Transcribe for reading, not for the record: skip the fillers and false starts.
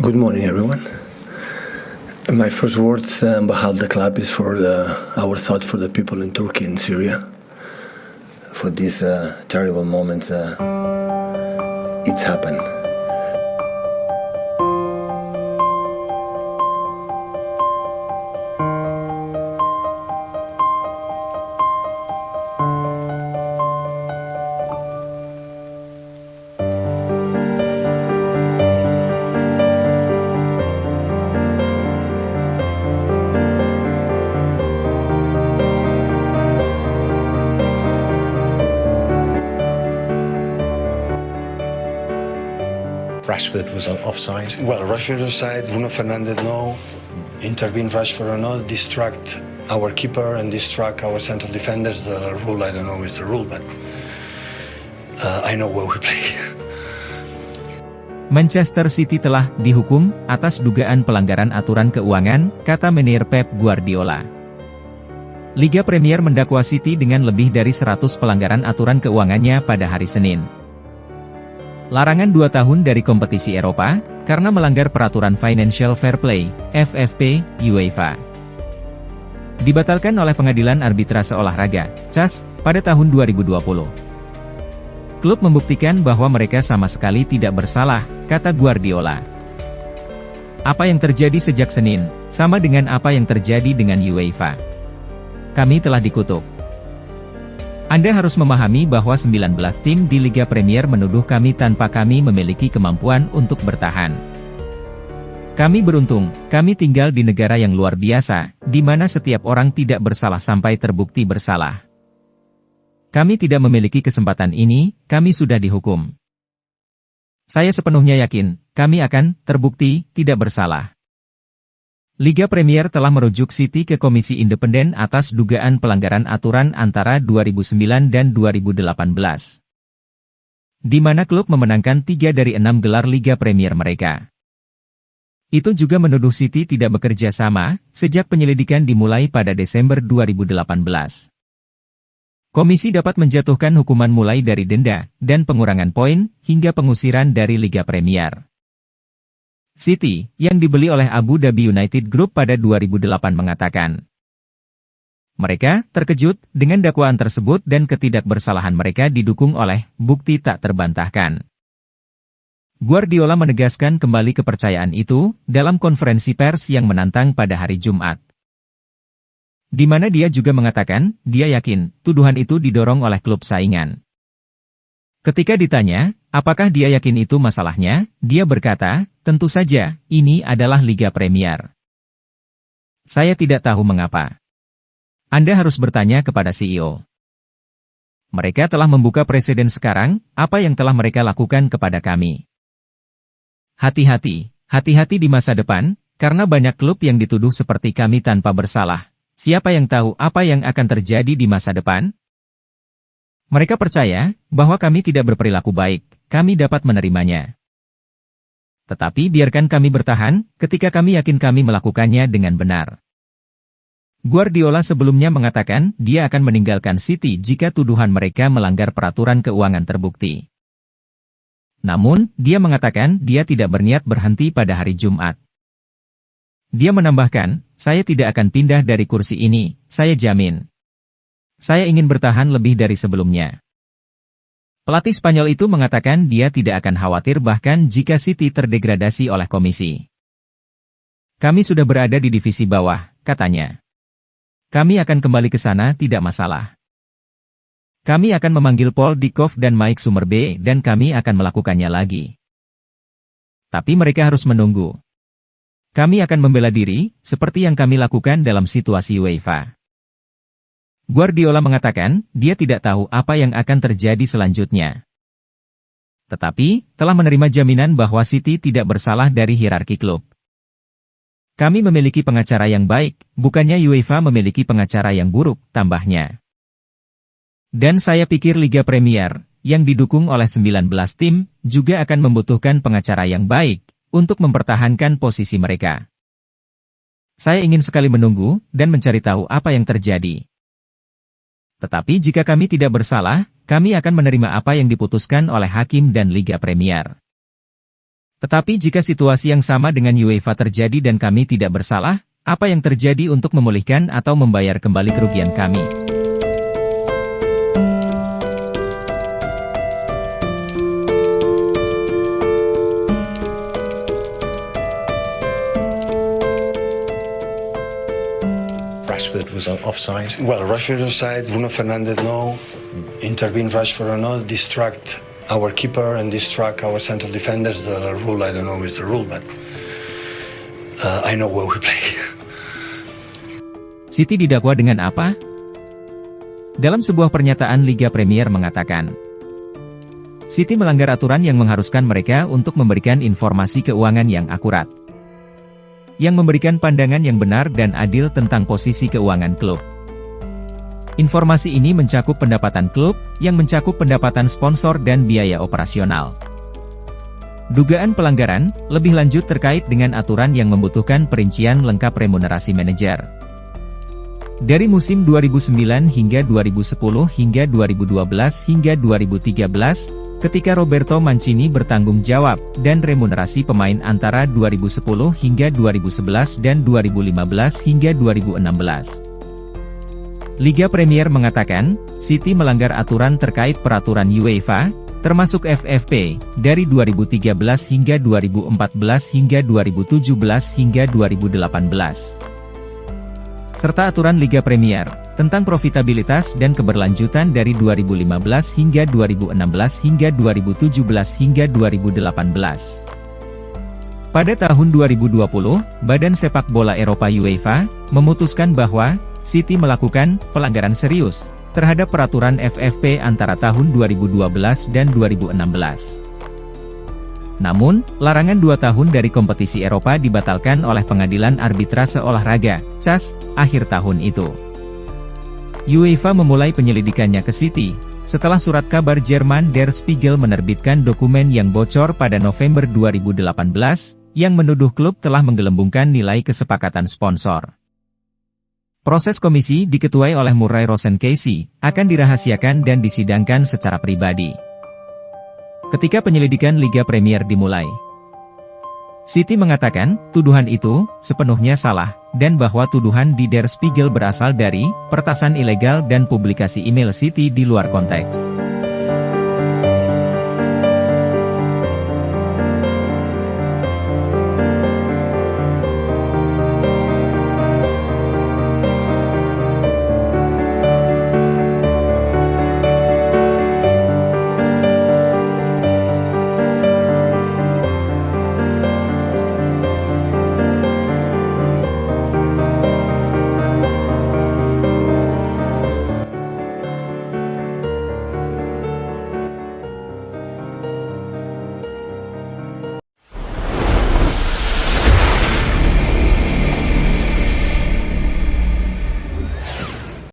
Good morning, everyone. My first words on behalf of the club is for our thoughts for the people in Turkey and Syria, for these terrible moments it's happened. Rashford was offside. Well, Rashford offside, Bruno Fernandes no, intervene Rashford or not, distract our keeper and distract our central defenders. The rule, I don't know is the rule, but I know where we play. Manchester City telah dihukum atas dugaan pelanggaran aturan keuangan, kata menir Pep Guardiola. Liga Premier mendakwa City dengan lebih dari 100 pelanggaran aturan keuangannya pada hari Senin. Larangan 2 tahun dari kompetisi Eropa, karena melanggar peraturan Financial Fair Play, FFP, UEFA. Dibatalkan oleh Pengadilan Arbitrase Olahraga, CAS, pada tahun 2020. Klub membuktikan bahwa mereka sama sekali tidak bersalah, kata Guardiola. Apa yang terjadi sejak Senin, sama dengan apa yang terjadi dengan UEFA. Kami telah dikutuk. Anda harus memahami bahwa 19 tim di Liga Premier menuduh kami tanpa kami memiliki kemampuan untuk bertahan. Kami beruntung, kami tinggal di negara yang luar biasa, di mana setiap orang tidak bersalah sampai terbukti bersalah. Kami tidak memiliki kesempatan ini, kami sudah dihukum. Saya sepenuhnya yakin, kami akan terbukti tidak bersalah. Liga Premier telah merujuk City ke Komisi Independen atas dugaan pelanggaran aturan antara 2009 dan 2018. Di mana klub memenangkan 3 dari 6 gelar Liga Premier mereka. Itu juga menuduh City tidak bekerja sama, sejak penyelidikan dimulai pada Desember 2018. Komisi dapat menjatuhkan hukuman mulai dari denda, dan pengurangan poin, hingga pengusiran dari Liga Premier. City, yang dibeli oleh Abu Dhabi United Group pada 2008 mengatakan, mereka terkejut dengan dakwaan tersebut dan ketidakbersalahan mereka didukung oleh bukti tak terbantahkan. Guardiola menegaskan kembali kepercayaan itu dalam konferensi pers yang menantang pada hari Jumat. Di mana dia juga mengatakan, dia yakin tuduhan itu didorong oleh klub saingan. Ketika ditanya, apakah dia yakin itu masalahnya, dia berkata, tentu saja, ini adalah Liga Premier. Saya tidak tahu mengapa. Anda harus bertanya kepada CEO. Mereka telah membuka presiden sekarang, apa yang telah mereka lakukan kepada kami. Hati-hati, hati-hati di masa depan, karena banyak klub yang dituduh seperti kami tanpa bersalah. Siapa yang tahu apa yang akan terjadi di masa depan? Mereka percaya bahwa kami tidak berperilaku baik, kami dapat menerimanya. Tetapi biarkan kami bertahan, ketika kami yakin kami melakukannya dengan benar. Guardiola sebelumnya mengatakan dia akan meninggalkan City jika tuduhan mereka melanggar peraturan keuangan terbukti. Namun, dia mengatakan dia tidak berniat berhenti pada hari Jumat. Dia menambahkan, saya tidak akan pindah dari kursi ini, saya jamin. Saya ingin bertahan lebih dari sebelumnya. Pelatih Spanyol itu mengatakan dia tidak akan khawatir bahkan jika City terdegradasi oleh komisi. Kami sudah berada di divisi bawah, katanya. Kami akan kembali ke sana tidak masalah. Kami akan memanggil Paul Dikov dan Mike Summerby dan kami akan melakukannya lagi. Tapi mereka harus menunggu. Kami akan membela diri, seperti yang kami lakukan dalam situasi UEFA. Guardiola mengatakan, dia tidak tahu apa yang akan terjadi selanjutnya. Tetapi, telah menerima jaminan bahwa City tidak bersalah dari hierarki klub. Kami memiliki pengacara yang baik, bukannya UEFA memiliki pengacara yang buruk, tambahnya. Dan saya pikir Liga Premier, yang didukung oleh 19 tim, juga akan membutuhkan pengacara yang baik, untuk mempertahankan posisi mereka. Saya ingin sekali menunggu, dan mencari tahu apa yang terjadi. Tetapi jika kami tidak bersalah, kami akan menerima apa yang diputuskan oleh hakim dan Liga Premier. Tetapi jika situasi yang sama dengan UEFA terjadi dan kami tidak bersalah, apa yang terjadi untuk memulihkan atau membayar kembali kerugian kami? Rashford was offside. Well, Rashford offside, Bruno Fernandes no, intervene Rashford or not, distract our keeper and distract our central defenders. The rule, I don't know is the rule, but I know where we play. City didakwa dengan apa? Dalam sebuah pernyataan Liga Premier mengatakan, City melanggar aturan yang mengharuskan mereka untuk memberikan informasi keuangan yang akurat, yang memberikan pandangan yang benar dan adil tentang posisi keuangan klub. Informasi ini mencakup pendapatan klub, yang mencakup pendapatan sponsor dan biaya operasional. Dugaan pelanggaran, lebih lanjut terkait dengan aturan yang membutuhkan perincian lengkap remunerasi manajer. Dari musim 2009 hingga 2010 hingga 2012 hingga 2013, ketika Roberto Mancini bertanggung jawab, dan remunerasi pemain antara 2010 hingga 2011 dan 2015 hingga 2016. Liga Premier mengatakan, City melanggar aturan terkait peraturan UEFA, termasuk FFP, dari 2013 hingga 2014 hingga 2017 hingga 2018. Serta aturan Liga Premier, tentang profitabilitas dan keberlanjutan dari 2015 hingga 2016 hingga 2017 hingga 2018. Pada tahun 2020, Badan Sepak Bola Eropa UEFA, memutuskan bahwa City melakukan pelanggaran serius terhadap peraturan FFP antara tahun 2012 dan 2016. Namun, larangan 2 tahun dari kompetisi Eropa dibatalkan oleh Pengadilan Arbitrase Olahraga, CAS, akhir tahun itu. UEFA memulai penyelidikannya ke City, setelah surat kabar Jerman Der Spiegel menerbitkan dokumen yang bocor pada November 2018, yang menuduh klub telah menggelembungkan nilai kesepakatan sponsor. Proses komisi diketuai oleh Murray Rosenkasey, akan dirahasiakan dan disidangkan secara pribadi. Ketika penyelidikan Liga Premier dimulai, City mengatakan, tuduhan itu sepenuhnya salah, dan bahwa tuduhan di Der Spiegel berasal dari peretasan ilegal dan publikasi email City di luar konteks.